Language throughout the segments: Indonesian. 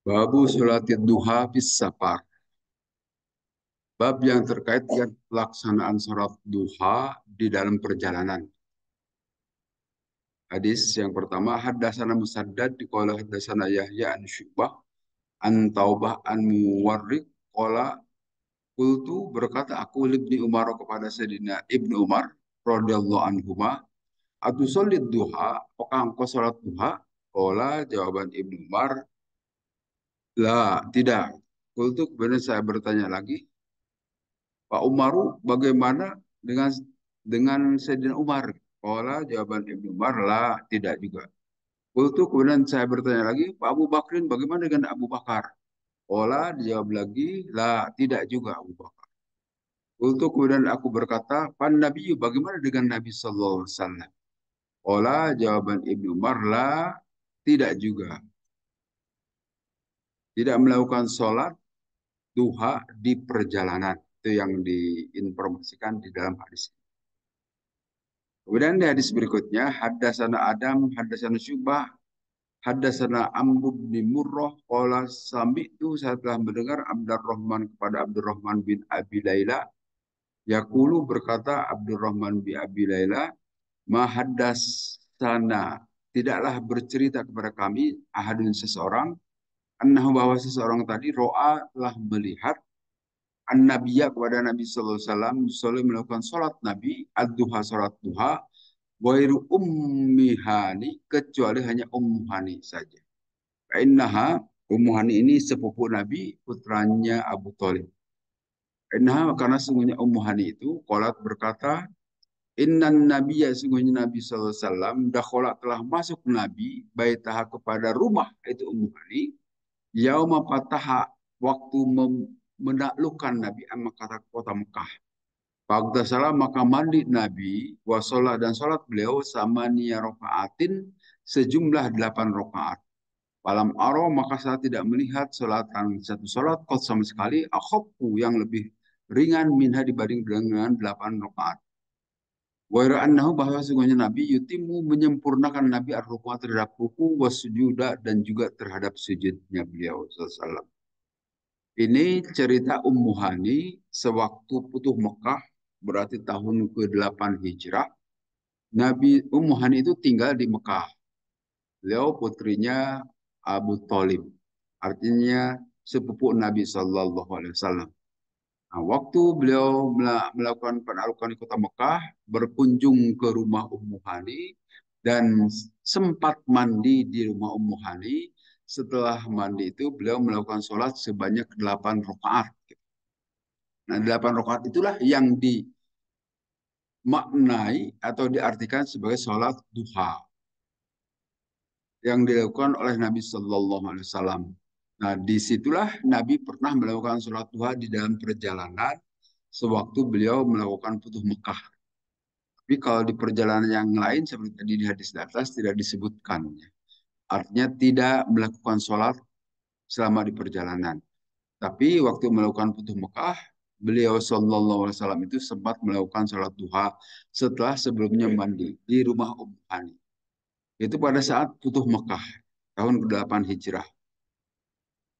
Babu sholatid duha fis safar. Bab yang terkait dengan pelaksanaan sholat duha di dalam perjalanan. Hadis yang pertama, Haddasana Musaddad qala haddasana Yahya an Syu'bah an Taubah an Muwarriq qala qultu berkata aku Ibnu Umar kepada Sayyidina Ibnu Umar radhiyallahu anhuma, "Atushallid duha, apakah engkau sholat duha?" Qala jawaban Ibnu Umar, "La, tidak." Qultu kemudian saya bertanya lagi, Pak Umaru bagaimana dengan Sayyidina Umar? Qala jawaban Ibnu Umar, lah tidak juga. Qultu kemudian saya bertanya lagi, Pak Abu Bakrin bagaimana dengan Abu Bakar? Qala dijawab lagi, lah tidak juga Abu Bakar. Qultu kemudian aku berkata, Pan Nabi bagaimana dengan Nabi Sallallahu Alaihi Wasallam? Qala jawaban Ibnu Umar, lah tidak juga. Tidak melakukan sholat duha di perjalanan. Itu yang diinformasikan di dalam hadis. Kemudian di hadis berikutnya, Haddasana Adam, Haddasana Syubah, Haddasana Amr bin Murrah, Qala sami'tu saya telah mendengar Abdurrahman kepada Abdurrahman bin Abi Laila, Yaqulu berkata Abdurrahman bin Abi Laila, Ma haddasana, tidaklah bercerita kepada kami, ahadun seseorang, annahu bahwa seseorang tadi, ro'a telah melihat, an-nabiyya kepada Nabi Sallallahu Alaihi Wasallam, melakukan sholat Nabi, ad-duha sholat duha, Wairu ummihani kecuali hanya Ummu Hani saja. Innaha Ummu Hani ini sepupu Nabi, putranya Abu Thalib. Innaha karena sungguhnya Ummu Hani itu qalat berkata, Innan Nabiyya sungguhnya Nabi sallallahu alaihi wasallam dakhala telah masuk Nabi baitaha kepada rumah itu Ummu Hani yauma fataha waktu menaklukkan Nabi kata kota Mekah. Salam maka mandi Nabi wasolah dan sholat beliau sama niya rokaatin sejumlah 8 rakaat. Malam aro maka saya tidak melihat sholatan satu sholat kot sama sekali akhofu yang lebih ringan minha dibanding dengan 8 rakaat. Waira annahu bahwa sungguhnya Nabi yutimu menyempurnakan Nabi ar-ruku' terhadap ruku wasujuda dan juga terhadap sujudnya beliau sallallahu. Ini cerita Ummu Hani sewaktu Futuh Mekah berarti tahun ke-8 Hijrah. Nabi Ummu Hani itu tinggal di Mekah. Beliau putrinya Abu Thalib. Artinya sepupu Nabi Sallallahu Alaihi Wasallam. Nah, waktu beliau melakukan penaklukan di kota Mekah, berkunjung ke rumah Ummu Hani dan sempat mandi di rumah Ummu Hani. Setelah mandi itu beliau melakukan sholat sebanyak 8 rakaat. Nah, 8 rakaat itulah yang dimaknai atau diartikan sebagai sholat duha yang dilakukan oleh Nabi Shallallahu Alaihi Wasallam. Nah, disitulah Nabi pernah melakukan sholat duha di dalam perjalanan sewaktu beliau melakukan Futuh Mekah. Tapi kalau di perjalanan yang lain seperti tadi di hadis di atas tidak disebutkan. Artinya tidak melakukan sholat selama di perjalanan. Tapi waktu melakukan Futuh Mekah, beliau Shallallahu Alaihi Wasallam itu sempat melakukan sholat duha setelah sebelumnya mandi di rumah Ummu Hani. Itu pada saat Futuh Mekah tahun ke-8 Hijrah.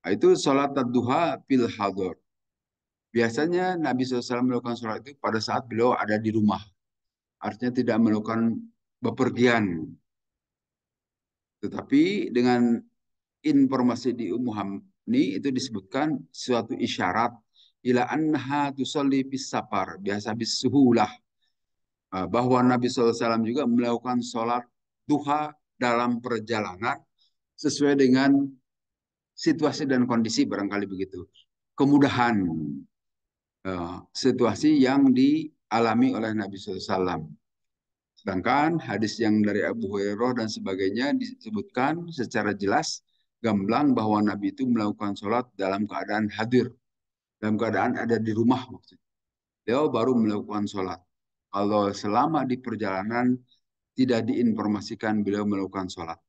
Nah, itu sholat duha fil hador. Biasanya Nabi SAW melakukan sholat itu pada saat beliau ada di rumah. Artinya tidak melakukan bepergian. Tetapi dengan informasi di Ummu Hani itu disebutkan suatu isyarat ila anha tusalli bis safar biasa bis suhulah, bahwa Nabi SAW juga melakukan sholat duha dalam perjalanan sesuai dengan situasi dan kondisi barangkali begitu. Kemudahan situasi yang dialami oleh Nabi SAW. Sedangkan hadis yang dari Abu Hurairah dan sebagainya disebutkan secara jelas gamblang bahwa Nabi itu melakukan sholat dalam keadaan hadir, dalam keadaan ada di rumah maksudnya. Beliau baru melakukan sholat. Kalau selama di perjalanan tidak diinformasikan beliau melakukan sholat.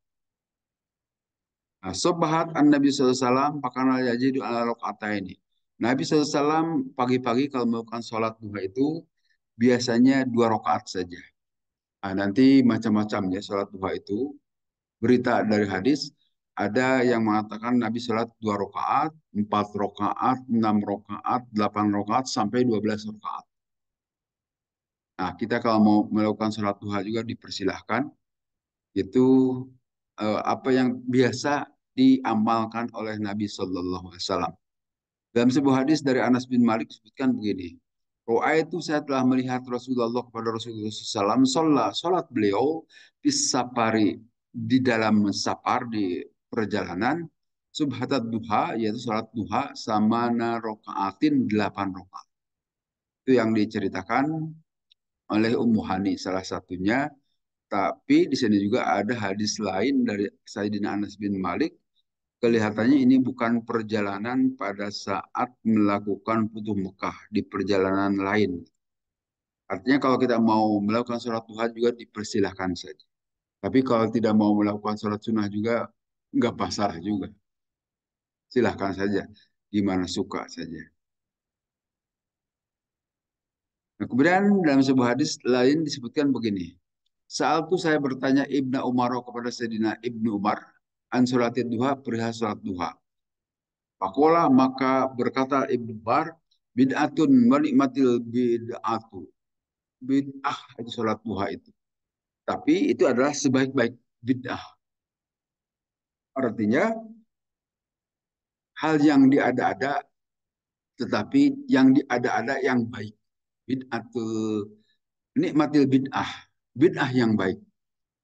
Nah, sobahat an Nabi SAW pakana yajidu ala rokata ini. Nabi SAW pagi-pagi kalau melakukan sholat duha itu biasanya 2 rakaat saja. Nah, nanti macam-macam ya sholat duha itu. Berita dari hadis, Ada yang mengatakan Nabi sholat 2 rakaat, 4 rakaat, 6 rakaat, 8 rakaat, sampai 12 rakaat. Nah, kita kalau mau melakukan sholat duha juga dipersilahkan. Itu apa yang biasa diamalkan oleh Nabi Shallallahu Alaihi Wasallam. Dalam sebuah hadis dari Anas bin Malik disebutkan begini. Ro'a itu saya telah melihat Rasulullah kepada Rasulullah SAW, sholat beliau di sapari, di dalam sapar, di perjalanan, subhatat duha, yaitu sholat duha, sama rokaatin 8 rakaat. Itu yang diceritakan oleh Ummu Hani salah satunya. Tapi di sini juga ada hadis lain dari Sayyidina Anas bin Malik. Kelihatannya ini bukan perjalanan pada saat melakukan Futuh Mekah, di perjalanan lain. Artinya kalau kita mau melakukan sholat duha juga dipersilahkan saja. Tapi kalau tidak mau melakukan sholat sunnah juga nggak masalah juga. Silahkan saja, gimana suka saja. Nah, kemudian dalam sebuah hadis lain disebutkan begini. Saat itu saya bertanya Ibnu Umar kepada Sayyidina Ibnu Umar, an sholatid duha, perihal sholat duha. Pakola maka berkata Ibnu Umar, bid'atun manikmatil bid'atu. Bid'ah itu sholat duha itu. Tapi itu adalah sebaik-baik bid'ah. Artinya hal yang diada-ada, tetapi yang diada-ada yang baik. Bid'atul nikmatil bid'ah. Bid'ah yang baik.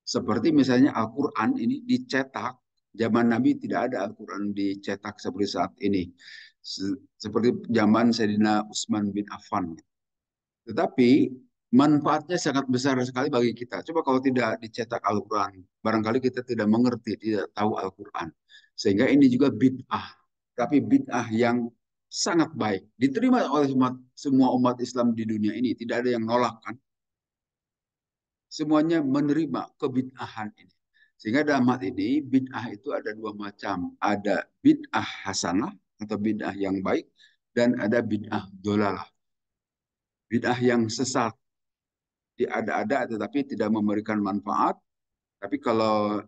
Seperti misalnya Al-Quran ini dicetak. Zaman Nabi tidak ada Al-Quran dicetak seperti saat ini. Seperti zaman Sayyidina Utsman bin Affan. Tetapi manfaatnya sangat besar sekali bagi kita. Coba kalau tidak dicetak Al-Quran, barangkali kita tidak mengerti, tidak tahu Al-Quran. Sehingga ini juga bid'ah. Tapi bid'ah yang sangat baik. Diterima oleh semua umat Islam di dunia ini. Tidak ada yang nolak kan. Semuanya menerima kebid'ahan ini. Sehingga dalam hal ini bid'ah itu ada dua macam. Ada bid'ah hasanah atau bid'ah yang baik. Dan ada bid'ah dolalah. Bid'ah yang sesat, diada-ada tetapi tidak memberikan manfaat. Tapi kalau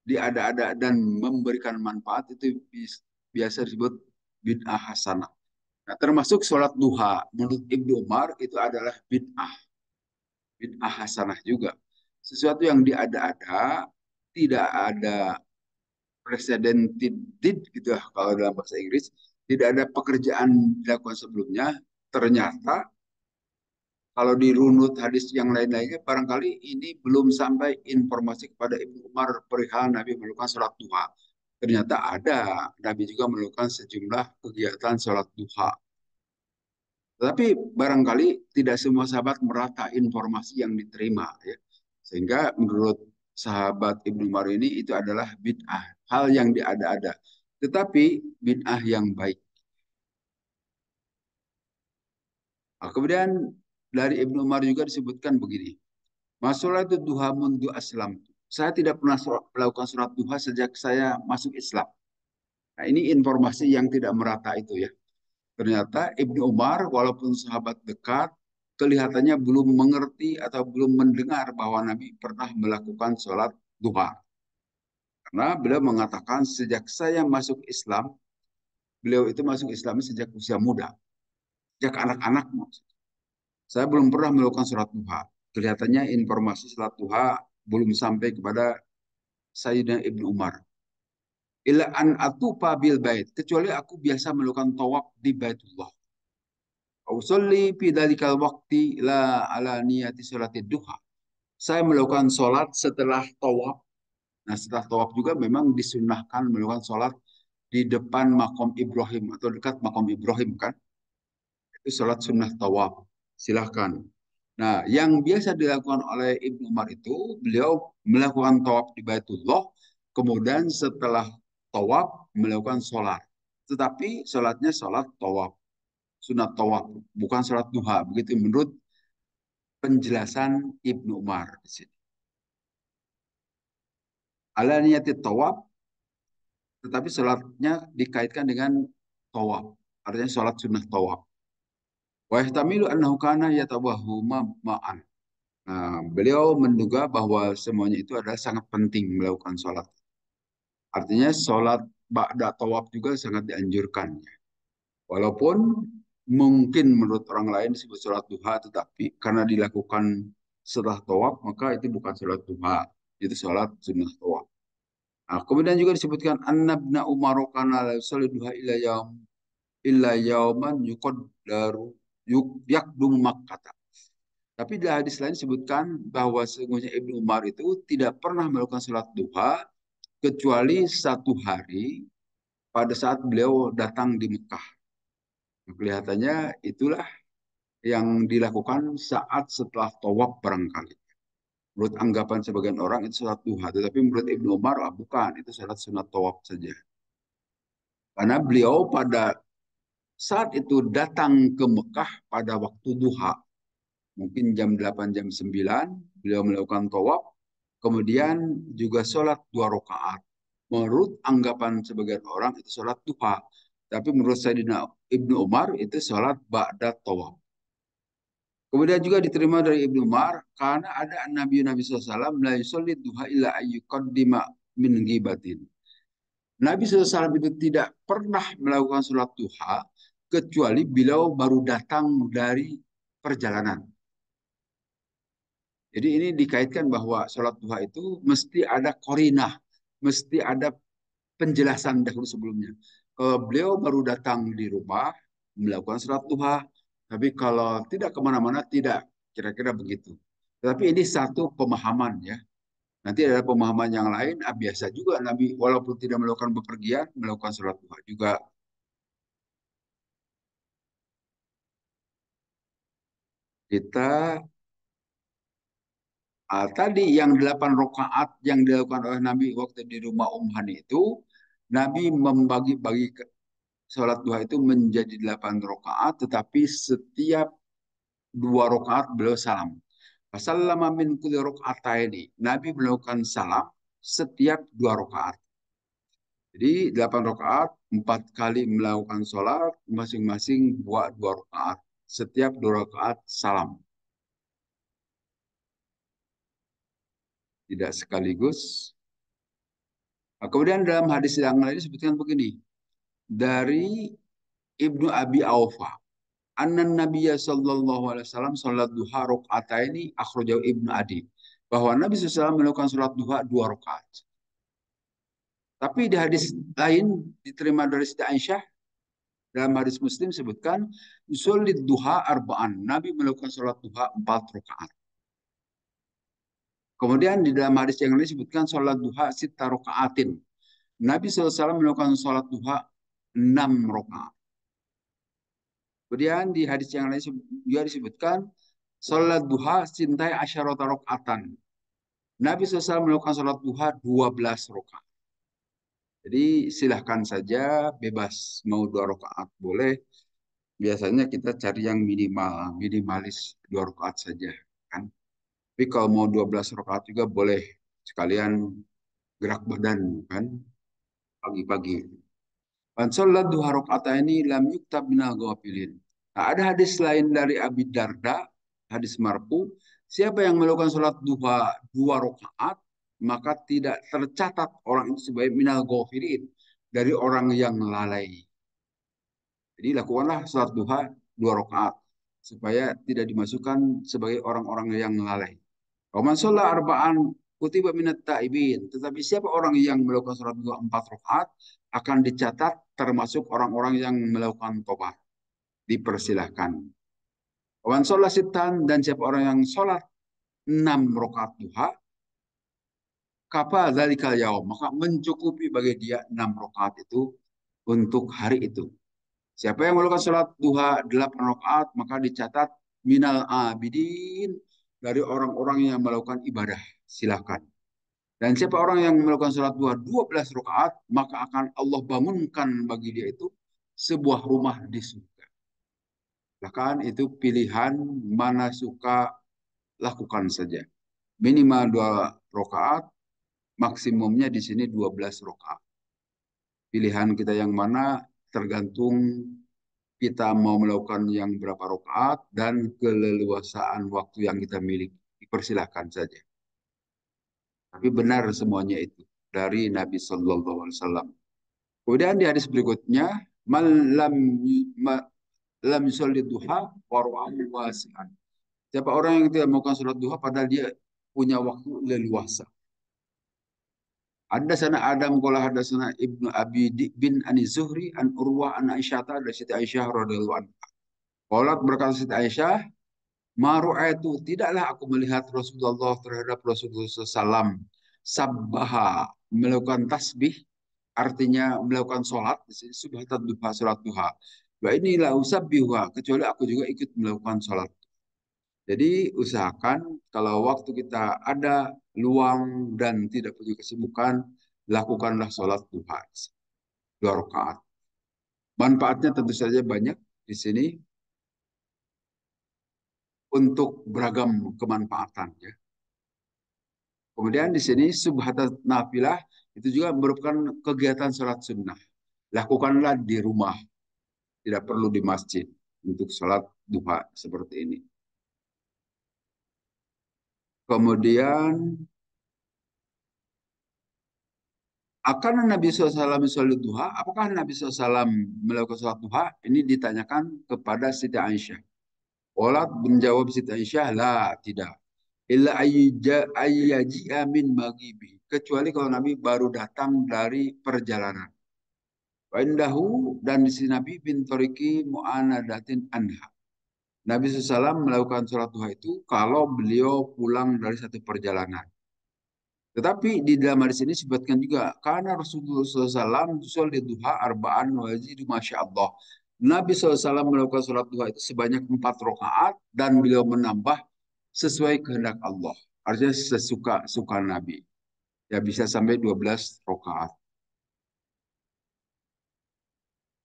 diada-ada dan memberikan manfaat itu biasa disebut bid'ah hasanah. Nah, termasuk sholat duha menurut Ibnu Umar itu adalah bid'ah hasanah juga. Sesuatu yang diada-ada, tidak ada precedented gitu ya, kalau dalam bahasa Inggris, tidak ada pekerjaan dilakukan sebelumnya, ternyata kalau dirunut hadis yang lain-lainnya, barangkali ini belum sampai informasi kepada Ibnu Umar perihal Nabi melakukan sholat duha. Ternyata ada, Nabi juga melakukan sejumlah kegiatan sholat duha. Tetapi barangkali tidak semua sahabat merata informasi yang diterima. Ya. Sehingga menurut sahabat Ibnu Umar ini itu adalah bid'ah, hal yang diada-ada. Tetapi bid'ah yang baik. Nah, kemudian dari Ibnu Umar juga disebutkan begini. Masalah itu duha mundu aslam. Saya tidak pernah melakukan sholat duha sejak saya masuk Islam. Nah, ini informasi yang tidak merata itu ya. Ternyata Ibnu Umar walaupun sahabat dekat, kelihatannya belum mengerti atau belum mendengar bahwa Nabi pernah melakukan sholat duha. Karena beliau mengatakan sejak saya masuk Islam, beliau itu masuk Islam sejak usia muda. Sejak anak-anak, saya belum pernah melakukan sholat duha. Kelihatannya informasi sholat duha belum sampai kepada Sayyidina Ibnu Umar. Ila an atufa bil bait. Kecuali aku biasa melakukan tawaf di Baitullah. Usolli fi dalikal waqti la ala niyati sholatid duha. Saya melakukan sholat setelah tawaf. Nah, setelah tawaf juga memang disunnahkan melakukan sholat di depan makom Ibrahim atau dekat makom Ibrahim kan. Itu sholat sunnah tawaf. Silahkan. Nah, yang biasa dilakukan oleh Ibnu Umar itu, beliau melakukan tawaf di Baitullah, kemudian setelah tawaf melakukan sholat. Tetapi sholatnya sholat tawaf, sunat tawaf, bukan sholat duha. Begitu menurut penjelasan Ibnu Umar di sini. Ala niyati tawaf, tetapi sholatnya dikaitkan dengan tawaf. Artinya sholat sunnah tawaf. Wa yahtamilu annahu kana yatawahhuma ma'an. Nah, beliau menduga bahwa semuanya itu adalah sangat penting melakukan sholat. Artinya sholat ba'da tawaf juga sangat dianjurkan. Walaupun mungkin menurut orang lain disebut sholat duha, tetapi karena dilakukan setelah tawaf, maka itu bukan sholat duha. Itu sholat sunnah tawaf. Nah, kemudian juga disebutkan annabna Umar kana la yusalli duha illa yauman yuqaddaru yakdumu Makkah. Tapi di hadis lain disebutkan bahwa sesungguhnya Ibnu Umar itu tidak pernah melakukan sholat duha kecuali satu hari pada saat beliau datang di Mekah. Kelihatannya itulah yang dilakukan saat setelah tawaf barangkali. Menurut anggapan sebagian orang itu sholat duha, tetapi menurut Ibnu Umar bukan, itu sholat sunat tawaf saja. Karena beliau pada saat itu datang ke Mekah pada waktu duha, mungkin jam 8 jam 9 beliau melakukan tawaf, kemudian juga sholat 2 rakaat. Menurut anggapan sebagian orang itu sholat duha, tapi menurut Sayyidina Ibnu Umar itu sholat ba'da tawaf. Kemudian juga diterima dari Ibnu Umar karena ada Nabi SAW la yusolli duha illa ayyuqaddima min ghibatin. Nabi SAW itu tidak pernah melakukan sholat duha kecuali beliau baru datang dari perjalanan. Jadi ini dikaitkan bahwa sholat duha itu mesti ada korinah, mesti ada penjelasan dahulu sebelumnya. Kalau beliau baru datang di rumah melakukan sholat duha, tapi kalau tidak kemana-mana tidak, kira-kira begitu. Tetapi ini satu pemahaman ya. Nanti ada pemahaman yang lain, biasa juga Nabi walaupun tidak melakukan bepergian, melakukan sholat duha juga. Kita tadi yang 8 rakaat yang dilakukan oleh Nabi waktu di rumah Hani itu, Nabi membagi-bagi sholat duha itu menjadi 8 rakaat, tetapi setiap 2 rakaat beliau salam. Wasallama min kulli ini. Nabi melakukan salam setiap 2 rakaat. Jadi 8 rakaat, 4 kali melakukan sholat, masing-masing buat 2 rakaat. Setiap 2 rakaat salam. Tidak sekaligus. Nah, kemudian dalam hadis yang lain disebutkan begini. Dari Ibnu Abi Aufa. Annan Nabiya sallallahu alaihi wasallam salat duha rakaataini akhrajahu Ibnu Adi. Bahwa Nabi SAW melakukan sholat duha 2 rakaat. Tapi di hadis lain diterima dari Siti Aisyah dalam hadis Muslim sebutkan sholat duha arba'an. Nabi melakukan sholat duha 4 rakaat. Kemudian di dalam hadis yang lain disebutkan sholat duha sita rakaatin. Nabi SAW melakukan sholat duha 6 rakaat. Kemudian di hadis yang lain juga disebutkan sholat duha sintai asyarata rakaatan. Nabi SAW melakukan sholat duha 12 rakaat. Jadi silahkan saja bebas mau 2 rakaat boleh. Biasanya kita cari yang minimalis 2 rakaat saja kan. Tapi kalau mau 12 rakaat juga boleh sekalian gerak badan kan pagi-pagi. Man sholat duha ini lam yuktab minal ghafilin. Nah, ada hadis lain dari Abi Darda, hadis marfu, siapa yang melakukan sholat duha 2 rakaat, maka tidak tercatat orang itu sebagai minal ghafilin, dari orang yang lalai. Jadi lakukanlah sholat duha 2 rakaat supaya tidak dimasukkan sebagai orang-orang yang lalai. Waman sholat arba'an kutiba minat ta'ibin. Tetapi siapa orang yang melakukan sholat duha 4 rakaat akan dicatat termasuk orang-orang yang melakukan tobat. Dipersilahkan. Waman sholat sitan dan siapa orang yang sholat 6 rakaat duha, kapa dzalikal yaum, maka mencukupi bagi dia 6 rakaat itu untuk hari itu. Siapa yang melakukan sholat duha 8 rakaat, maka dicatat minal abidin, dari orang-orang yang melakukan ibadah. Silakan. Dan siapa orang yang melakukan sholat duha 12 rakaat, maka akan Allah bangunkan bagi dia itu sebuah rumah di surga. Bahkan itu pilihan mana suka lakukan saja. Minimal 2 rakaat, maksimumnya di sini 12 rakaat. Pilihan kita yang mana tergantung kita mau melakukan yang berapa rakaat dan keleluasaan waktu yang kita miliki. Dipersilahkan saja. Tapi benar semuanya itu. dari Nabi Sallallahu Alaihi Wasallam. Kemudian di hadis berikutnya, malam lam yusolli duha waru'ahu wasi'an. Siapa orang yang tidak melakukan sholat duha padahal dia punya waktu leluasa. Ada sana Adam qala hadatsana Ibnu Abi bin Ani Zuhri an Urwah an Aisyah dari Siti Aisyah radhiyallahu anha. Qalat berkata Siti Aisyah, "Ma ru'aitu tidaklah aku melihat Rasulullah terhadap Rasulullah SAW sabbaha melakukan tasbih artinya melakukan sholat subhat duha sholat duha. Wa inilah usabbiha kecuali aku juga ikut melakukan sholat. Jadi usahakan kalau waktu kita ada luang dan tidak punya kesibukan, lakukanlah sholat duha 2 rakaat. Manfaatnya tentu saja banyak di sini untuk beragam kemanfaatan ya. Kemudian di sini subhatat nafilah itu juga merupakan kegiatan sholat sunnah. Lakukanlah di rumah, tidak perlu di masjid untuk sholat duha seperti ini. Kemudian akan Nabi SAW sholat duha, apakah Nabi SAW melakukan sholat duha? Ini ditanyakan kepada Siti Aisyah. Olat menjawab Siti Aisyah, la, tidak. Illa ayyaji'a min maghibi. Kecuali kalau Nabi baru datang dari perjalanan. Wa indahu dan di sini Nabi bin Toriki mu'anadatin anha. Nabi SAW melakukan sholat duha itu kalau beliau pulang dari satu perjalanan. Tetapi di dalam hadis ini disebutkan juga karena Rasulullah SAW sholat duha arba'an wajidu masya Allah. Nabi SAW melakukan sholat duha itu sebanyak 4 rakaat dan beliau menambah sesuai kehendak Allah. Artinya sesuka-suka Nabi. Ya bisa sampai 12 rakaat.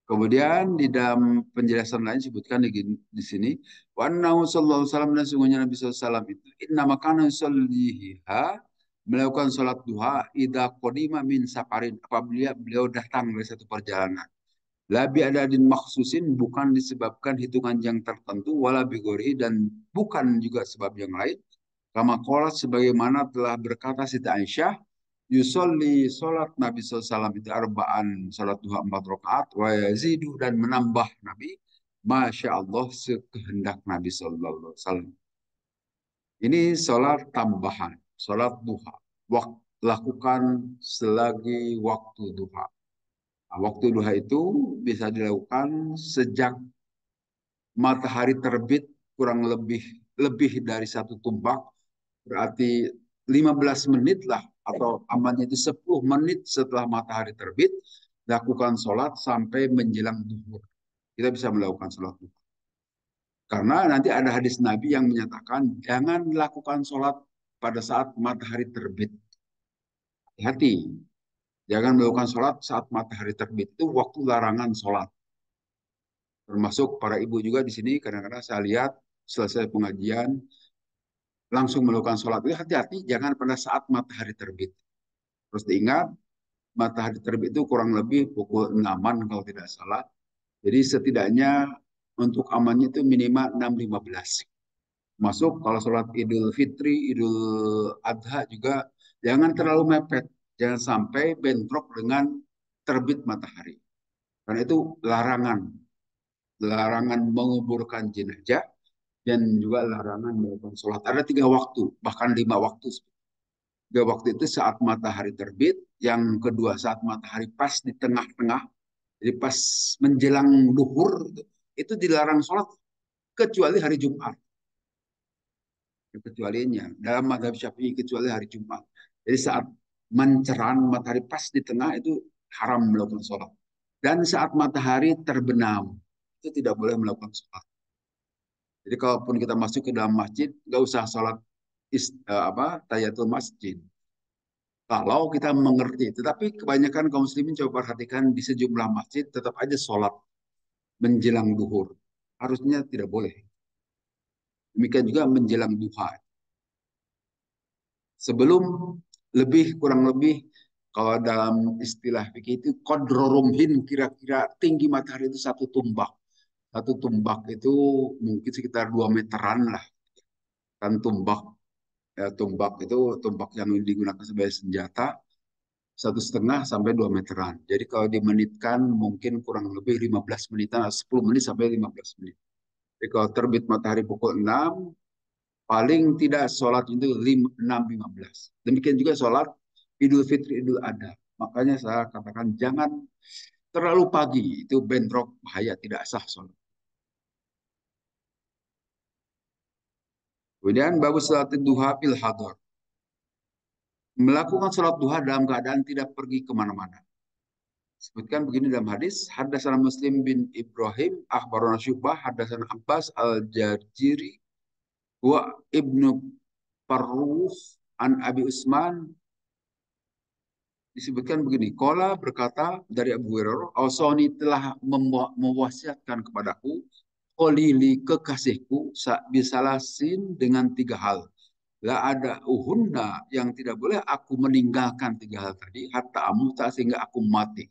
Kemudian di dalam penjelasan lain disebutkan di sini, wa annahu sallallahu alaihi wasallam dan sungguhnya Nabi sallallahu alaihi wasallam itu inna makana yusalliha melakukan sholat duha idza qadima min safarin apabila beliau datang dari satu perjalanan. Labi adadin maksusin bukan disebabkan hitungan yang tertentu wala bigori dan bukan juga sebab yang lain. Kama qolat sebagaimana telah berkata Siti Aisyah, yusolli sholat Nabi SAW itu arba'an sholat duha 4 rakaat wa yazidu dan menambah Nabi Masya Allah sekehendak Nabi SAW. Ini sholat tambahan, sholat duha. Lakukan selagi waktu duha. Nah, waktu duha itu bisa dilakukan sejak matahari terbit kurang lebih dari satu tumbak, berarti 15 menit lah atau amannya itu 10 menit setelah matahari terbit, lakukan sholat sampai menjelang duhur. Kita bisa melakukan sholat duha. Karena nanti ada hadis Nabi yang menyatakan jangan lakukan sholat pada saat matahari terbit. Hati, jangan melakukan sholat saat matahari terbit. Itu waktu larangan sholat. Termasuk para ibu juga di sini kadang-kadang saya lihat selesai pengajian langsung melakukan sholat. Itu hati-hati jangan pada saat matahari terbit. Terus diingat matahari terbit itu kurang lebih pukul 6-an kalau tidak salah. Jadi setidaknya untuk amannya itu minimal 6.15. Masuk kalau sholat Idul Fitri, Idul Adha juga jangan terlalu mepet. Jangan sampai bentrok dengan terbit matahari. Karena itu larangan. Larangan menguburkan jenazah dan juga larangan melakukan sholat. Ada 3 waktu, bahkan 5 waktu. 3 waktu itu saat matahari terbit, yang kedua saat matahari pas di tengah-tengah, jadi pas menjelang duhur, itu dilarang sholat kecuali hari Jumat. Kecualinya dalam mazhab Syafi'i kecuali hari Jumat. Jadi saat mencerah matahari pas di tengah itu haram melakukan sholat. Dan saat matahari terbenam itu tidak boleh melakukan sholat. Jadi kalaupun kita masuk ke dalam masjid, nggak usah sholat tahiyatul masjid. Kalau kita mengerti, tetapi kebanyakan kaum muslimin coba perhatikan di sejumlah masjid tetap aja sholat menjelang duhur. Harusnya tidak boleh. Demikian juga menjelang duha. Sebelum kurang lebih kalau dalam istilah fikih itu kodrorumhin kira-kira tinggi matahari itu satu tumbak. Satu tumbak itu mungkin sekitar 2 meteran lah. Kan tumbak itu tumbak yang digunakan sebagai senjata. 1,5 sampai 2 meteran. Jadi kalau dimenitkan mungkin kurang lebih 15 menitan, 10 menit sampai 15 menit. Jadi kalau terbit matahari pukul 6, paling tidak sholat itu 6.15. Demikian juga sholat Idul Fitri, Idul Adha. Makanya saya katakan jangan terlalu pagi, itu bentrok bahaya, tidak sah sholat. Kemudian babu sholat duha fil hadar. Melakukan sholat duha dalam keadaan tidak pergi kemana-mana. Sebutkan begini dalam hadis, Haddatsana Muslim bin Ibrahim, akhbarana Syu'bah, Haddatsana Abbas al-Jarjiri, wa Ibnu Farruf an Abi Usman, disebutkan begini, Kola berkata dari Abu Hurairah, Ausoni telah mewasiatkan kepadaku, Kolili kekasihku, bisalasin dengan 3 hal. La ada uhunna yang tidak boleh aku meninggalkan 3 hal tadi, hatta amuta sehingga aku mati.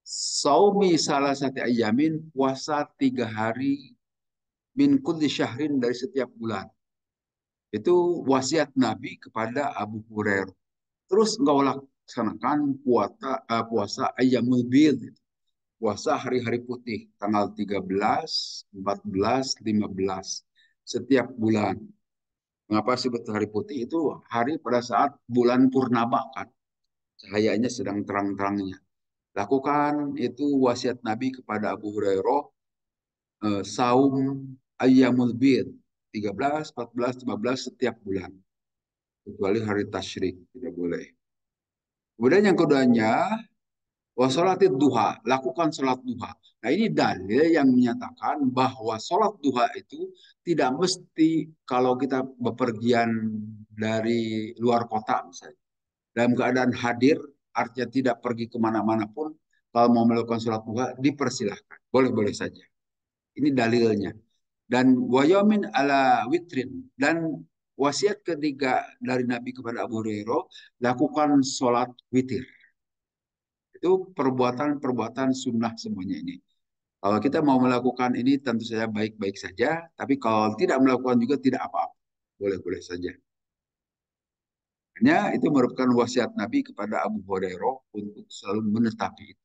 Saumi salah satu ayamin, puasa 3 hari min kulli syahrin dari setiap bulan. Itu wasiat Nabi kepada Abu Hurairah. Terus engkau laksanakan puasa Ayyamul Bid, puasa hari-hari putih, tanggal 13, 14, 15 setiap bulan. Mengapa sebut hari putih? Itu hari pada saat bulan purnama kan, cahayanya sedang terang-terangnya. Lakukan itu wasiat Nabi kepada Abu Hurairah, saum Ayyamul Bid 13, 14, 15 setiap bulan. Kecuali hari tasyrik, tidak boleh. Kemudian yang keduanya, wasolatid duha, lakukan sholat duha. Nah ini dalil yang menyatakan bahwa sholat duha itu tidak mesti kalau kita bepergian dari luar kota misalnya. Dalam keadaan hadir, artinya tidak pergi kemana-mana pun, kalau mau melakukan sholat duha, dipersilahkan. Boleh-boleh saja. Ini dalilnya. Dan wayamin ala witrin. Dan wasiat ketiga dari Nabi kepada Abu Hurairah, lakukan sholat witir. Itu perbuatan-perbuatan sunnah semuanya ini. Kalau kita mau melakukan ini tentu saja baik-baik saja, tapi kalau tidak melakukan juga tidak apa-apa. Boleh-boleh saja. Hanya itu merupakan wasiat Nabi kepada Abu Hurairah untuk selalu menetapi itu.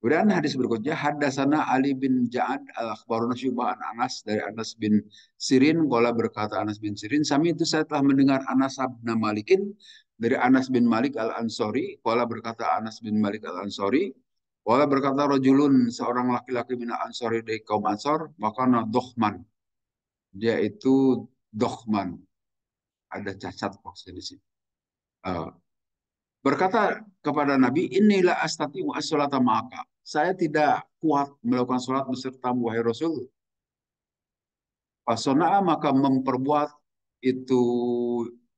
Kemudian hadis berikutnya, Haddasana Ali bin Ja'ad al-Akhbaruna Syu'bah an Anas, dari Anas bin Sirin, qala berkata Anas bin Sirin, sami itu saya telah mendengar Anas bin Malikin, dari Anas bin Malik al-Ansori, qala berkata Anas bin Malik al-Ansori, qala berkata rajulun, seorang laki-laki min al-Ansori dari kaum Ansor, makana dohman, dia itu dohman, ada cacat maksudnya di sini. Uh, Berkata kepada Nabi, inilah astati wa as-salata ma'aka. Saya tidak kuat melakukan sholat beserta wahai Rasul. Fasona'a maka memperbuat itu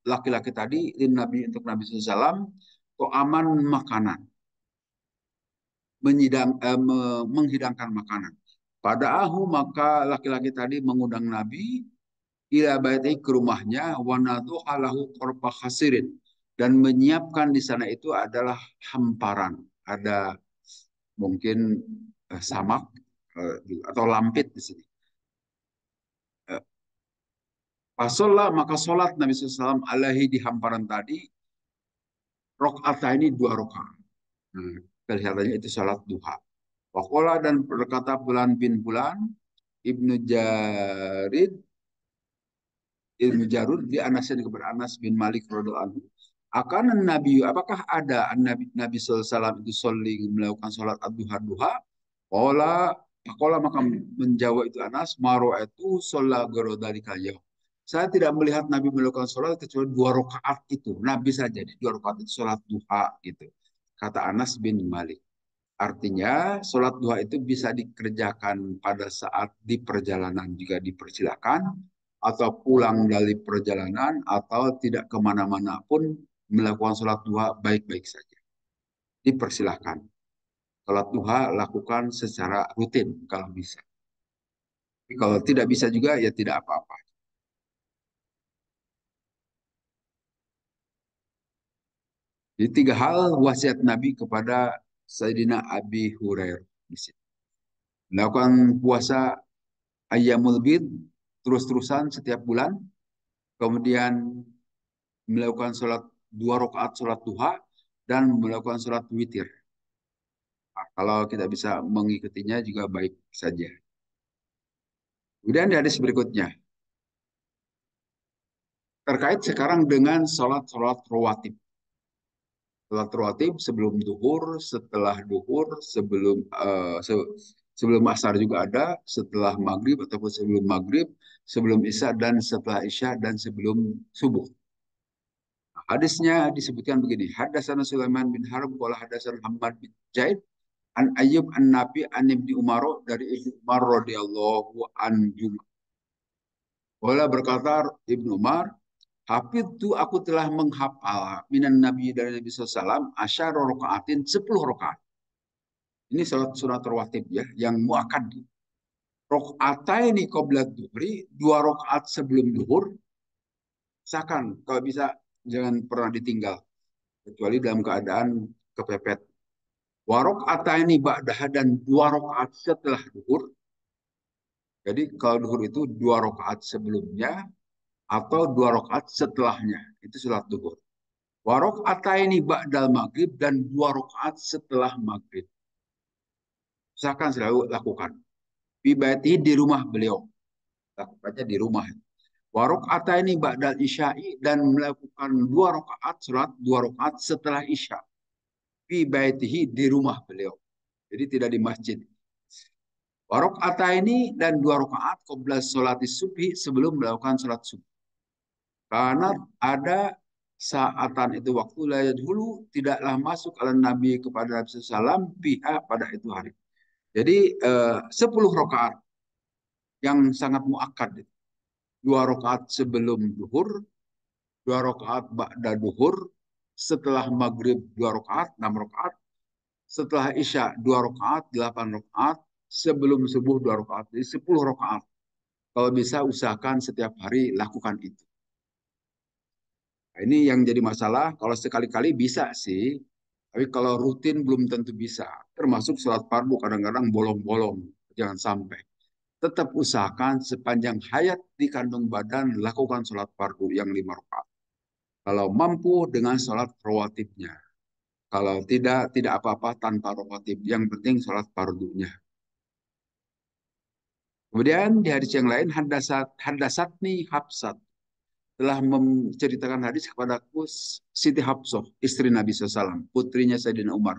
laki-laki tadi Nabi untuk Nabi SAW kok aman makanan, menghidangkan makanan. Pada ahu maka laki-laki tadi mengundang Nabi ila baiti ke rumahnya wanadu halahu korpa khasirin, dan menyiapkan di sana itu adalah hamparan, ada mungkin samak atau lampit di sini. Pasolah maka sholat Nabi SAW alaihi di hamparan tadi, rokaat ini 2 rakaat. Kelihatannya itu sholat duha. Wakola dan berkata Bulan bin Bulan Ibnu Jarid Ibnu Jarud di Anasin kepada Anas bin Malik radhiallahu anhu. Akan Nabi, apakah ada Nabi SAW itu melakukan sholat duha? Kola, Kola maka menjawab itu Anas, maro itu sholat dari kalian. Saya tidak melihat Nabi melakukan sholat kecuali 2 rakaat itu. Nabi saja di 2 rakaat itu sholat duha gitu. Kata Anas bin Malik. Artinya sholat duha itu bisa dikerjakan pada saat di perjalanan juga dipersilakan, atau pulang dari perjalanan, atau tidak kemana-mana pun melakukan sholat duha baik-baik saja. Dipersilahkan. Sholat duha lakukan secara rutin kalau bisa. Tapi kalau tidak bisa juga ya tidak apa-apa. Jadi 3 hal wasiat Nabi kepada Sayyidina Abi Hurairah di sini. Melakukan puasa Ayyamul Bid terus-terusan setiap bulan, kemudian melakukan sholat 2 rakaat sholat duha, dan melakukan sholat witir. Nah, kalau kita bisa mengikutinya juga baik saja. Kemudian di hadis berikutnya, terkait sekarang dengan sholat-sholat rawatib. Sholat rawatib sebelum duhur, setelah duhur, sebelum asar juga ada, setelah maghrib ataupun sebelum maghrib, sebelum isya dan setelah isya dan sebelum subuh. Hadisnya disebutkan begini. Hadatsana Sulaiman bin Harb qala hadatsana Muhammad bin Zaid an Ayyub an Nafi an Ibnu Umar dari Ibnu Umar radhiyallahu anhu. Qala berkata Ibnu Umar, Hafidtu aku telah menghafal minan Nabi dari Nabi SAW asyara rakaatin 10 rakaat. Ini salat sunat rawatib ya yang muakkad. Rakaataini qabla dhuhri, 2 rakaat sebelum duhur. Usahakan kalau bisa jangan pernah ditinggal kecuali dalam keadaan kepepet. Wa rakaataini ba'daha dan 2 rakaat setelah duhur. Jadi kalau duhur itu 2 rakaat sebelumnya atau 2 rakaat setelahnya. Itu salat duhur. Warok ataini ba'dal maghrib dan 2 rakaat setelah maghrib. Usahakan selalu lakukan. Bibati di rumah beliau. Lakukannya di rumah. Warok ataini ba'dal isya'i dan melakukan 2 rakaat salat 2 rakaat setelah isya. Bibatihi di rumah beliau. Jadi tidak di masjid. Warok ataini dan 2 rakaat qabla sholati subhi sebelum melakukan salat subuh. Karena ada saatan itu waktu layat dulu tidaklah masuk ala Nabi kepada Nabi SAW pihak pada itu hari. Jadi 10 rakaat yang sangat muakkad. 2 rakaat sebelum duhur, 2 rakaat ba'da duhur, setelah maghrib 2 rakaat, 6 rakaat, setelah isya 2 rakaat, 8 rakaat, sebelum subuh 2 rakaat, jadi 10 rakaat. Kalau bisa usahakan setiap hari lakukan itu. Nah, ini yang jadi masalah, kalau sekali-kali bisa sih, tapi kalau rutin belum tentu bisa. Termasuk sholat fardu kadang-kadang bolong-bolong, jangan sampai. Tetap usahakan sepanjang hayat di kandung badan lakukan sholat fardu yang 5 rakaat. Kalau mampu dengan sholat rawatibnya. Kalau tidak, tidak apa-apa tanpa rawatib. Yang penting sholat fardunya. Kemudian di hadis yang lain, hadasatni Hafsat telah menceritakan hadis kepadaku Siti Hafsah, istri Nabi SAW, putrinya Sayyidina Umar.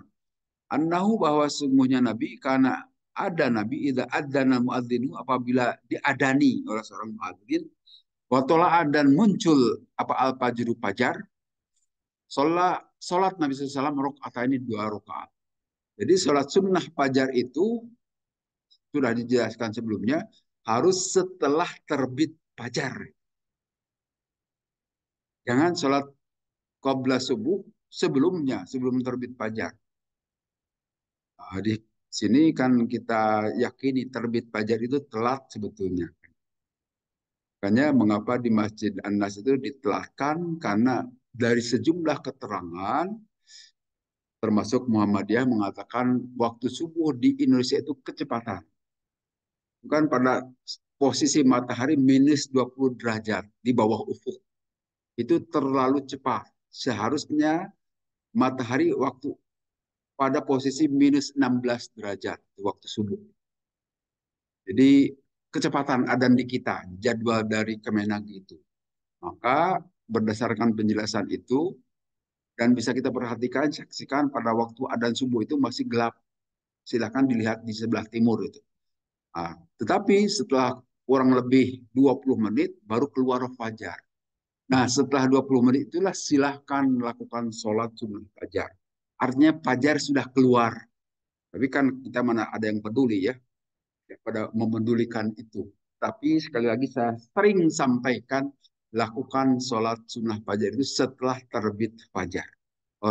Annahu bahwa sungguhnya Nabi, karena ada Nabi, idza adzana muadzinu apabila diadani oleh seorang muadzin, wa dan muncul apa al-fajru fajar, salat Nabi SAW rakaat ini 2 rakaat. Jadi salat sunnah fajar itu sudah dijelaskan sebelumnya harus setelah terbit fajar. Jangan salat qabla subuh sebelumnya, sebelum terbit fajar. Nah, di sini kan kita yakini terbit fajar itu telat sebetulnya. Makanya mengapa di Masjid An-Nas itu ditelatkan karena dari sejumlah keterangan termasuk Muhammadiyah mengatakan waktu subuh di Indonesia itu kecepatan. Bukan pada posisi matahari minus 20 derajat di bawah ufuk. Itu terlalu cepat. Seharusnya matahari waktu pada posisi minus 16 derajat waktu subuh. Jadi kecepatan adzan di kita, jadwal dari Kemenag itu. Maka berdasarkan penjelasan itu, dan bisa kita perhatikan, saksikan pada waktu adzan subuh itu masih gelap. Silakan dilihat di sebelah timur itu. Nah, tetapi setelah kurang lebih 20 menit baru keluar fajar. Nah, setelah 20 menit itulah silahkan lakukan sholat sunnah fajar. Artinya fajar sudah keluar. Tapi kan kita mana ada yang peduli ya pada memedulikan itu. Tapi sekali lagi saya sering sampaikan lakukan sholat sunnah fajar itu setelah terbit fajar.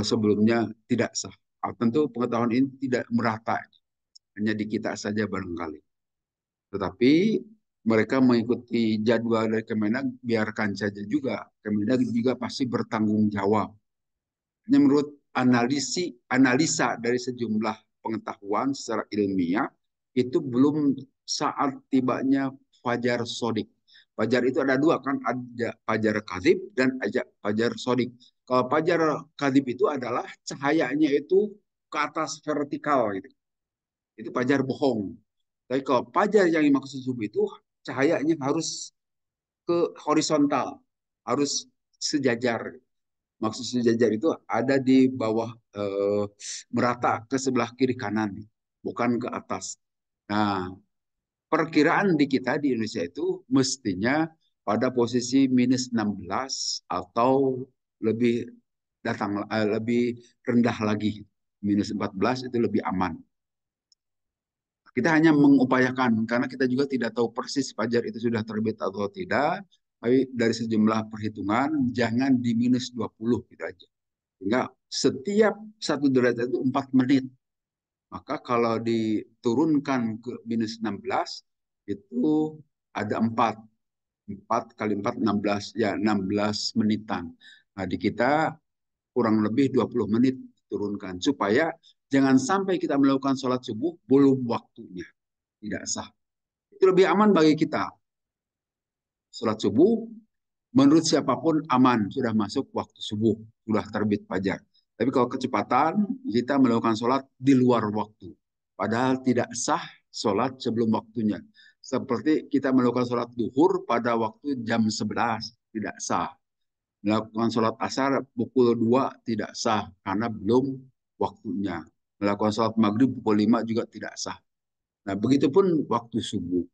Sebelumnya tidak sah. Tentu pengetahuan ini tidak merata, hanya di kita saja barangkali. Tetapi mereka mengikuti jadwal dari Kemenag, biarkan saja juga. Kemenag juga pasti bertanggung jawab. Hanya menurut analisa dari sejumlah pengetahuan secara ilmiah, itu belum saat tibanya fajar sodik. Fajar itu ada dua kan, ada fajar kadzib dan ada fajar sodik. Kalau fajar kadzib itu adalah cahayanya itu ke atas vertikal gitu. Itu fajar bohong. Tapi kalau fajar yang dimaksud subuh itu cahayanya harus ke horizontal, harus sejajar. Maksud sejajar itu ada di bawah, merata ke sebelah kiri kanan, bukan ke atas. Nah, perkiraan di kita di Indonesia itu mestinya pada posisi -16 atau lebih lebih rendah lagi. -14 itu lebih aman. Kita hanya mengupayakan karena kita juga tidak tahu persis fajar itu sudah terbit atau tidak. Tapi dari sejumlah perhitungan jangan di -20 gitu aja. Sehingga setiap 1 derajat itu 4 menit. Maka kalau diturunkan ke -16 itu ada 4. 4 kali 4 16, ya 16 menitan. Nah, di kita kurang lebih 20 menit turunkan supaya jangan sampai kita melakukan sholat subuh belum waktunya. Tidak sah. Itu lebih aman bagi kita. Sholat subuh menurut siapapun aman, sudah masuk waktu subuh, sudah terbit fajar. Tapi kalau kecepatan, kita melakukan sholat di luar waktu. Padahal tidak sah sholat sebelum waktunya. Seperti kita melakukan sholat duhur pada waktu jam 11, tidak sah. Melakukan sholat asar pukul 2 tidak sah, karena belum waktunya. Melakukan sholat maghrib pukul 5 juga tidak sah. Nah, begitupun waktu subuh.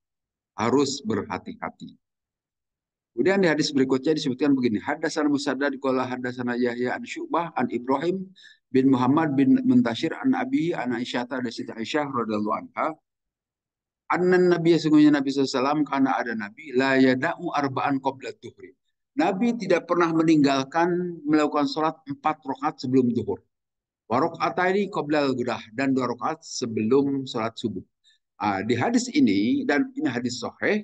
Harus berhati-hati. Kemudian di hadis berikutnya disebutkan begini, Haddatsana Musaddad qala haddatsana Yahya an Syu'bah an Ibrahim bin Muhammad bin Muntashir an Abi an Aisyah dari Siti Aisyah radhiyallahu anha, annan Nabi sesungguhnya Nabi SAW karena ada Nabi la yada'u arba'an qabla duhri. Nabi tidak pernah meninggalkan melakukan sholat 4 rakaat sebelum duhur. Wa raka'ataini qabla al-ghudah dan 2 rakaat sebelum sholat subuh. Di hadis ini dan ini hadis sahih,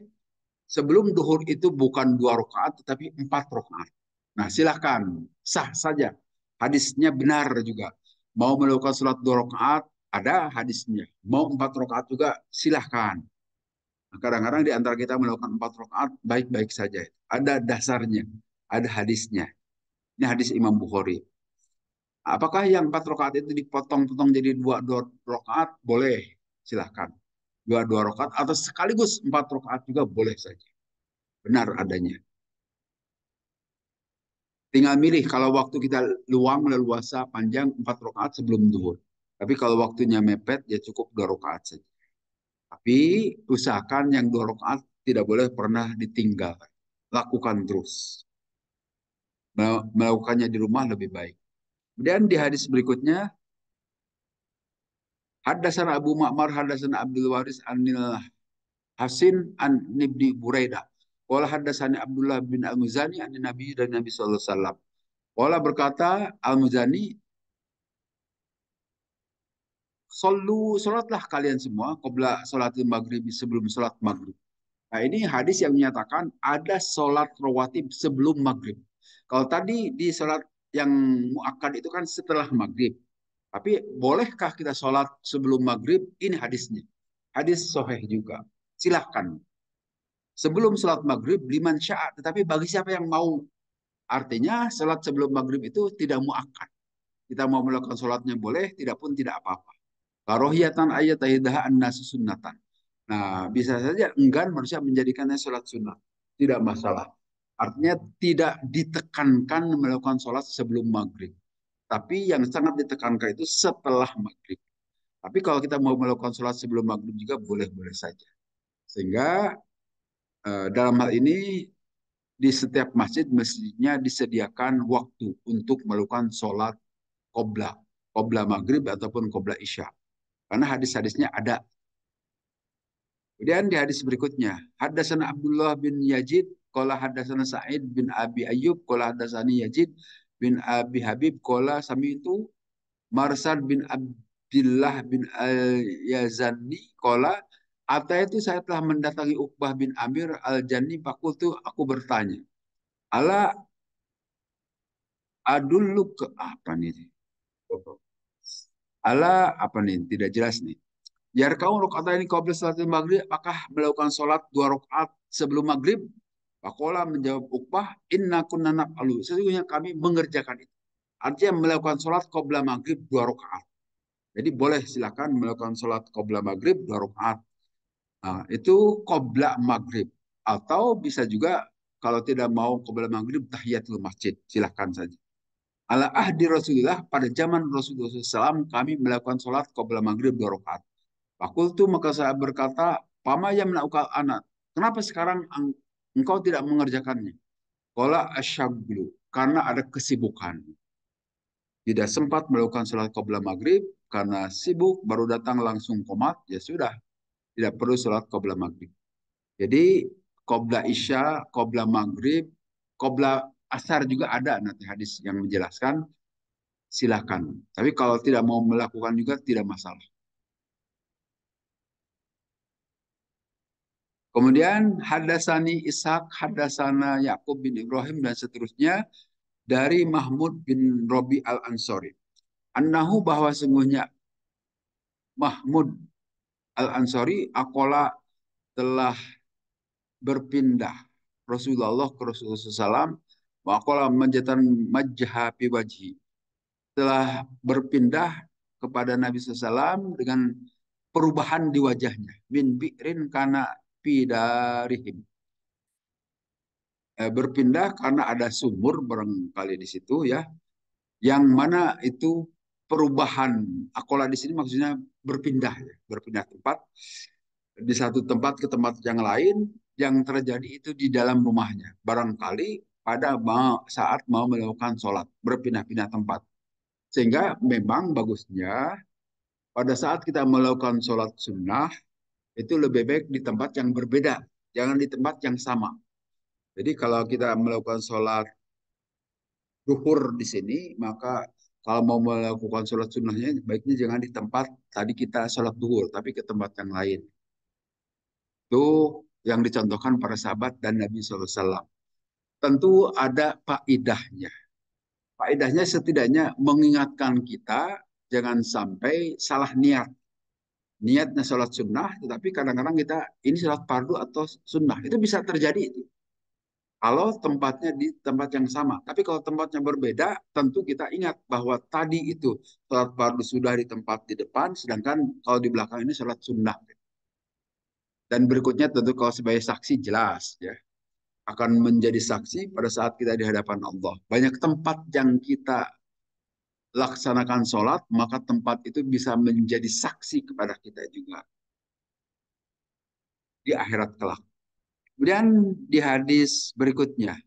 sebelum duhur itu bukan 2 rakaat, tetapi 4 rakaat. Nah, silahkan, sah saja. Hadisnya benar juga. Mau melakukan sholat 2 rakaat, ada hadisnya. Mau 4 rakaat juga, silahkan. Nah, kadang-kadang di antara kita melakukan 4 rakaat, baik-baik saja. Ada dasarnya, ada hadisnya. Ini hadis Imam Bukhari. Apakah yang 4 rakaat itu dipotong-potong jadi dua rakaat? Boleh, silahkan. Dua rakaat atau sekaligus 4 rakaat juga boleh saja. Benar adanya. Tinggal milih kalau waktu kita luang, leluasa, panjang 4 rakaat sebelum zuhur. Tapi kalau waktunya mepet, ya cukup 2 rakaat saja. Tapi usahakan yang 2 rakaat tidak boleh pernah ditinggal. Lakukan terus. Melakukannya di rumah lebih baik. Kemudian di hadis berikutnya, Haddatsana Abu Ma'mar, Haddatsana Abdul Waris Anil Hasin an Nibdi Buraidah. Qala haddatsani Abdullah bin Al-Muzani an Nabi dan Nabi sallallahu alaihi wasallam. Qala berkata Al-Muzani, sholatlah kalian semua qabla sholatil maghrib, sebelum sholat maghrib. Nah, ini hadis yang menyatakan ada sholat rawatib sebelum maghrib. Kalau tadi di sholat yang muakkad itu kan setelah maghrib. Tapi bolehkah kita sholat sebelum maghrib? Ini hadisnya. Hadis sahih juga. Silahkan. Sebelum sholat maghrib, liman sya'a. Tetapi bagi siapa yang mau. Artinya sholat sebelum maghrib itu tidak muakkad. Kita mau melakukan sholatnya boleh, tidak pun tidak apa-apa. Karohiyatan ayat ahidah an-nasu sunnatan. Nah, bisa saja enggan manusia menjadikannya sholat sunnah. Tidak masalah. Artinya tidak ditekankan melakukan sholat sebelum maghrib. Tapi yang sangat ditekankan itu setelah maghrib. Tapi kalau kita mau melakukan sholat sebelum maghrib juga boleh-boleh saja. Sehingga dalam hal ini di setiap masjid mestinya disediakan waktu untuk melakukan sholat qobla. Qobla maghrib ataupun qobla isya. Karena hadis-hadisnya ada. Kemudian di hadis berikutnya, Haddatsana Abdullah bin Yazid, qala haddatsana Sa'id bin Abi Ayyub, qala haddatsani Yazid bin Abi Habib, qala sami'tu Marsad bin Abdullah bin Al-Yazani, qala itu saya telah mendatangi Uqbah bin Amir Al-Jani, fakultu aku bertanya, ala adullu ke apa nih? Ala apa nih? Tidak jelas nih. Yarkau rakaat ini qabla salatil maghrib, apakah melakukan sholat 2 rakaat sebelum maghrib? Faqala menjawab Uqbah, inna kunna naf'alu. Sesungguhnya kami mengerjakan itu. Artinya melakukan sholat qabla maghrib 2 rakaat. Jadi boleh silakan melakukan sholat qabla maghrib 2 rakaat. Nah, itu qabla maghrib. Atau bisa juga kalau tidak mau qabla maghrib tahiyatul masjid. Silakan saja. Ala ahdi Rasulullah, pada zaman Rasulullah SAW kami melakukan sholat qabla maghrib 2 rakaat. Fakultu, maka saya berkata, Pama yang melakukan anak. Kenapa sekarang engkau tidak mengerjakannya? Qala asyaglu, karena ada kesibukan. Tidak sempat melakukan sholat qabla maghrib karena sibuk, baru datang langsung komat, ya sudah, tidak perlu sholat qabla maghrib. Jadi qabla isya, qabla maghrib, qabla asar juga ada nanti hadis yang menjelaskan, silakan. Tapi kalau tidak mau melakukan juga tidak masalah. Kemudian hadasani Ishak, hadasana Yakub bin Ibrahim dan seterusnya dari Mahmud bin Robi al-Ansori. Annahu, bahwa sungguhnya Mahmud al-Ansori akola telah berpindah Rasulullah ke Rasulullah SAW, akola majatan majha fi wajhi, telah berpindah kepada Nabi SAW dengan perubahan di wajahnya, min bi'rin kana fidarihim, berpindah karena ada sumur barangkali di situ ya, yang mana itu perubahan. Akola di sini maksudnya berpindah ya, berpindah tempat di satu tempat ke tempat yang lain, yang terjadi itu di dalam rumahnya. Barangkali pada saat mau melakukan sholat, berpindah-pindah tempat. Sehingga memang bagusnya pada saat kita melakukan sholat sunnah, itu lebih baik di tempat yang berbeda, jangan di tempat yang sama. Jadi kalau kita melakukan sholat duhur di sini, maka kalau mau melakukan sholat sunnahnya, baiknya jangan di tempat tadi kita sholat duhur, tapi ke tempat yang lain. Itu yang dicontohkan para sahabat dan Nabi SAW. Tentu ada faidahnya. Faidahnya setidaknya mengingatkan kita jangan sampai salah niat. Niatnya sholat sunnah, tetapi kadang-kadang kita ini sholat fardu atau sunnah. Itu bisa terjadi itu. Kalau tempatnya di tempat yang sama. Tapi kalau tempatnya berbeda, tentu kita ingat bahwa tadi itu sholat fardu sudah di tempat di depan, sedangkan kalau di belakang ini sholat sunnah. Dan berikutnya tentu kalau sebagai saksi jelas ya, akan menjadi saksi pada saat kita di hadapan Allah. Banyak tempat yang kita laksanakan sholat, maka tempat itu bisa menjadi saksi kepada kita juga di akhirat kelak. Kemudian di hadis berikutnya,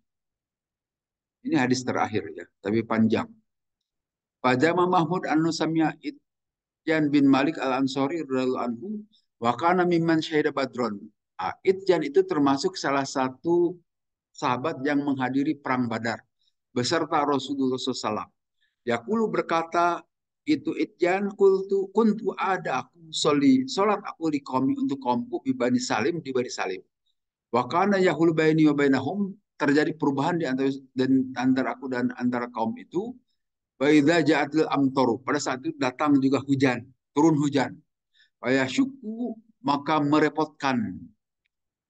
ini hadis terakhir ya, tapi panjang. Pajama Mahmud an-Nusamya Itjan bin Malik al-Ansori radhiyallahu anhu wa kana mimman syahida badron. Itjan itu termasuk salah satu sahabat yang menghadiri perang Badar beserta Rasulullah SAW. Yaqulu, berkata itu Itjan, kuntu ada aku solat aku di kaum untuk kaumku di Bani Salim, di Bani Salim. Wa kana yahulu baini wa bainahum, terjadi perubahan di antara aku dan antara kaum itu. Wa idza ja'atil amtaru, pada saat itu datang juga hujan, turun hujan. Wa yashukku, maka merepotkan,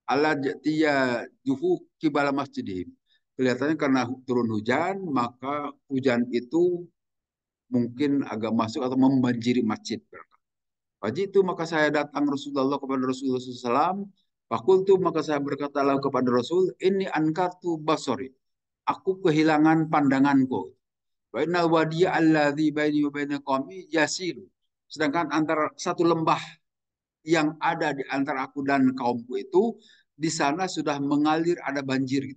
ala jatiya juhu kibala masjidihim. Kelihatannya karena turun hujan, maka hujan itu mungkin agak masuk atau membanjiri masjid. Pagi itu maka saya datang Rasulullah kepada Rasulullah SAW. Fakultu, maka saya berkata kepada Rasul, ini angkatu basori. Aku kehilangan pandanganku. Wa innal wadiya alladhi baini wa baina qaumi yasilu. Sedangkan antara satu lembah yang ada di antara aku dan kaumku itu, di sana sudah mengalir, ada banjir.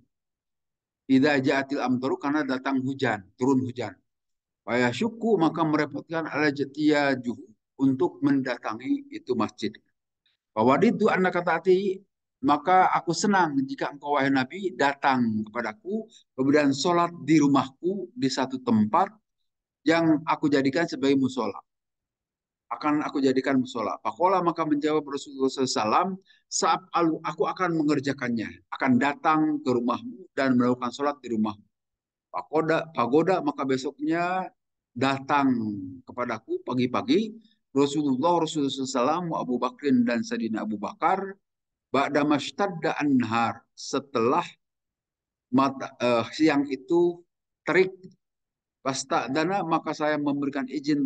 Idza ja'atil amtaru, karena datang hujan, turun hujan. Wa syuku, maka merepotkan ala jatiyajuhu untuk mendatangi itu masjid. Bahwa itu anak kata hati, maka aku senang jika engkau wahai Nabi datang kepadaku, kemudian sholat di rumahku di satu tempat yang aku jadikan sebagai musola. Akan aku jadikan musola. Pakola, maka menjawab Rasulullah SAW, saat aku akan mengerjakannya, akan datang ke rumahmu dan melakukan sholat di rumahmu. Pagoda, maka besoknya datang kepadaku pagi-pagi Rasulullah SAW, Abu Bakrin dan Sayyidina Abu Bakar, ba'da mashtadda anhar, setelah siang itu terik. Pasta dana maka saya memberikan izin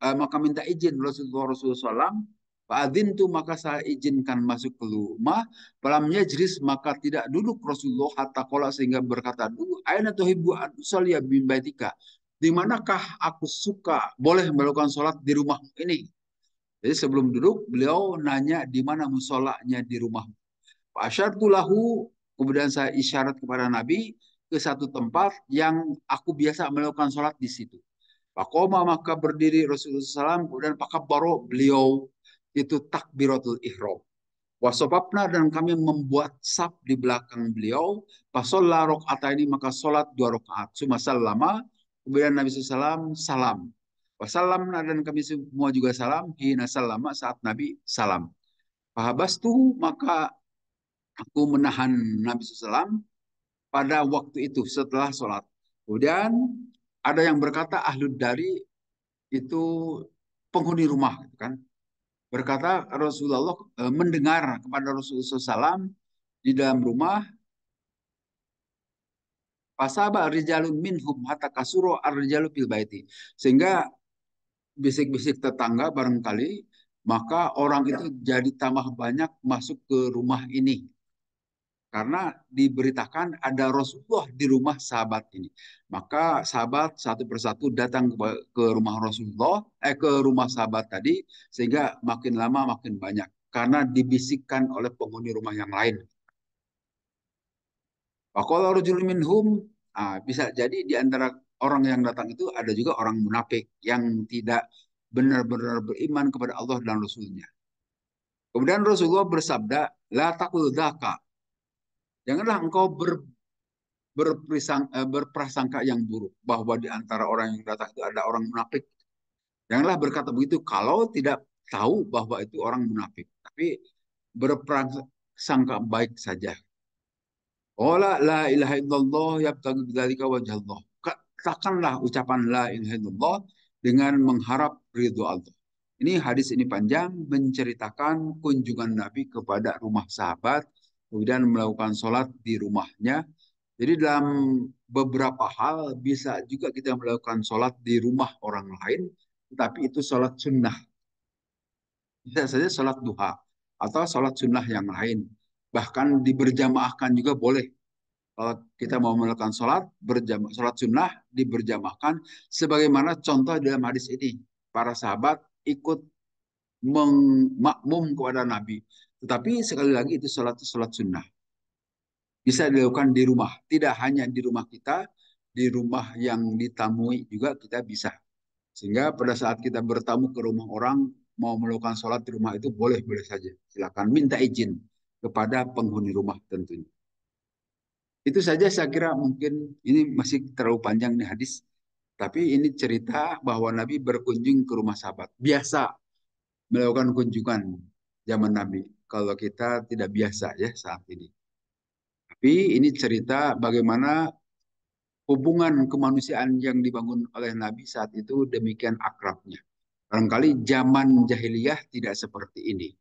maka minta izin Rasulullah SAW. Fa'adhin tu maka saya izinkan masuk ke rumah. Falam yajris maka tidak duduk Rasulullah hatta qala sehingga berkata dulu aina tuhibbu an usalliya min baitika. Di manakah aku suka boleh melakukan sholat di rumah ini? Jadi sebelum duduk beliau nanya di mana musolanya di rumah. Asyartu lahu, kemudian saya isyarat kepada Nabi ke satu tempat yang aku biasa melakukan sholat di situ. Pakoma maka berdiri Rasulullah SAW, kemudian pakabaro beliau itu takbiratul ihram. Wasopapna dan kami membuat saf di belakang beliau. Pasolla rokaat ini maka sholat 2 rakaat. Cuma lama. Kemudian Nabi SAW salam. Wasalamna dan kami semua juga salam. Hina salama saat Nabi salam. Fahabastu maka aku menahan Nabi SAW pada waktu itu setelah sholat. Kemudian ada yang berkata ahlud dari itu penghuni rumah, gitu kan? Berkata Rasulullah mendengar kepada Rasulullah SAW di dalam rumah pasaba rijalun minhum hatta kasuro ar-rijalu fil baiti. Sehingga bisik-bisik tetangga barangkali maka orang itu jadi tambah banyak masuk ke rumah ini karena diberitakan ada Rasulullah di rumah sahabat ini. Maka sahabat satu persatu datang ke rumah Rasulullah, ke rumah sahabat tadi, sehingga makin lama makin banyak. Karena dibisikkan oleh penghuni rumah yang lain. Wakola rujul minhum, bisa jadi di antara orang yang datang itu ada juga orang munafik yang tidak benar-benar beriman kepada Allah dan Rasulnya. Kemudian Rasulullah bersabda, la takul dhaka. Janganlah engkau berprasangka yang buruk bahwa di antara orang yang datang itu ada orang munafik. Janganlah berkata begitu kalau tidak tahu bahwa itu orang munafik. Tapi berprasangka baik saja. Ola la ilaha illallah yabtaghi bidzalika wajhallah. Katakanlah ucapan la ilaha illallah dengan mengharap ridho Allah. Ini hadis ini panjang menceritakan kunjungan Nabi kepada rumah sahabat, kemudian melakukan sholat di rumahnya. Jadi dalam beberapa hal bisa juga kita melakukan sholat di rumah orang lain, tetapi itu sholat sunnah. Bisa saja sholat duha atau sholat sunnah yang lain. Bahkan diberjamaahkan juga boleh. Kalau kita mau melakukan sholat sunnah diberjamaahkan. Sebagaimana contoh dalam hadis ini. Para sahabat ikut makmum kepada Nabi. Tetapi sekali lagi itu sholat sunnah. Bisa dilakukan di rumah. Tidak hanya di rumah kita, di rumah yang ditamui juga kita bisa. Sehingga pada saat kita bertamu ke rumah orang, mau melakukan sholat di rumah itu boleh-boleh saja. Silakan minta izin kepada penghuni rumah tentunya. Itu saja saya kira mungkin ini masih terlalu panjang nih hadis. Tapi ini cerita bahwa Nabi berkunjung ke rumah sahabat. Biasa melakukan kunjungan zaman Nabi. Kalau kita tidak biasa ya saat ini. Tapi ini cerita bagaimana hubungan kemanusiaan yang dibangun oleh Nabi saat itu demikian akrabnya. Barangkali zaman jahiliyah tidak seperti ini.